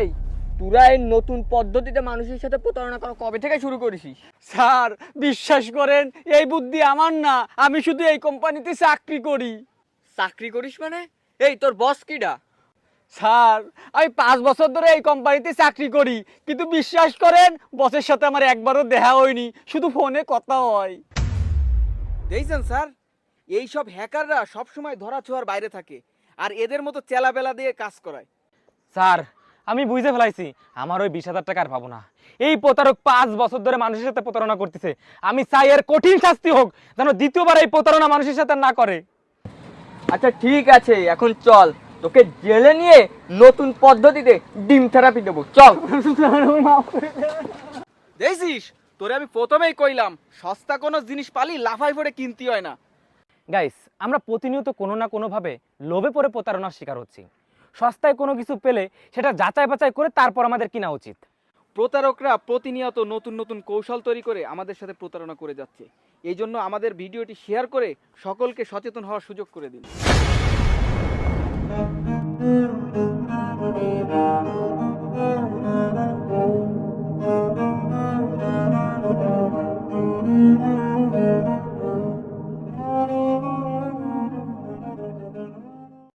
এই তোরা এই নতুন পদ্ধতিতে মানুষের সাথে প্রতারণা করা কবে থেকে শুরু করেছিস? স্যার বিশ্বাস করেন এই বুদ্ধি আমার না, আমি শুধু এই কোম্পানিতে চাকরি করি। চাকরি করিস মানে? এই তোর বস কিডা? স্যার আমি 5 বছর ধরে এই কোম্পানিতে চাকরি করি, কিন্তু বিশ্বাস করেন বসের সাথে আমার একবারও দেখা হয়নি, শুধু ফোনে কথা হয়। দেখছেন স্যার, এই সব হ্যাকাররা সব সময় ধরা ছোঁয়ার বাইরে থাকে আর এদের মতো চেলাবেলা দিয়ে কাজ করায়। স্যার আমি বুঝে ফেলাইছি, আমার ওই 20,000 টাকা আর পাবো না। এই প্রতারক 5 বছর ধরে মানুষের সাথে প্রতারণা করতেছে। আমি চাই এর কঠিন শাস্তি হোক, যেন দ্বিতীয়বার এই প্রতারণা মানুষের সাথে না করে। আচ্ছা ঠিক আছে, এখন চল তোকে জেলে নিয়ে নতুন পদ্ধতিতে ডিম থেরাপি দেবো, চল। দেখছিস, তোরে আমি প্রথমেই কইলাম সস্তা কোনো জিনিস পালি লাফাই পড়ে কিনতে হয় না। গাইস, আমরা প্রতিনিয়ত কোনো না কোনোভাবে লোভে পড়ে প্রতারণার শিকার হচ্ছি। সস্তায় কোনো কিছু পেলে সেটা যাচাই বাছাই করে তারপর আমাদের কিনা উচিত। প্রতারকরা প্রতিনিয়ত নতুন নতুন কৌশল তৈরি করে আমাদের সাথে প্রতারণা করে যাচ্ছে। এই জন্য আমাদের ভিডিওটি শেয়ার করে সকলকে সচেতন হওয়ার সুযোগ করে দিন।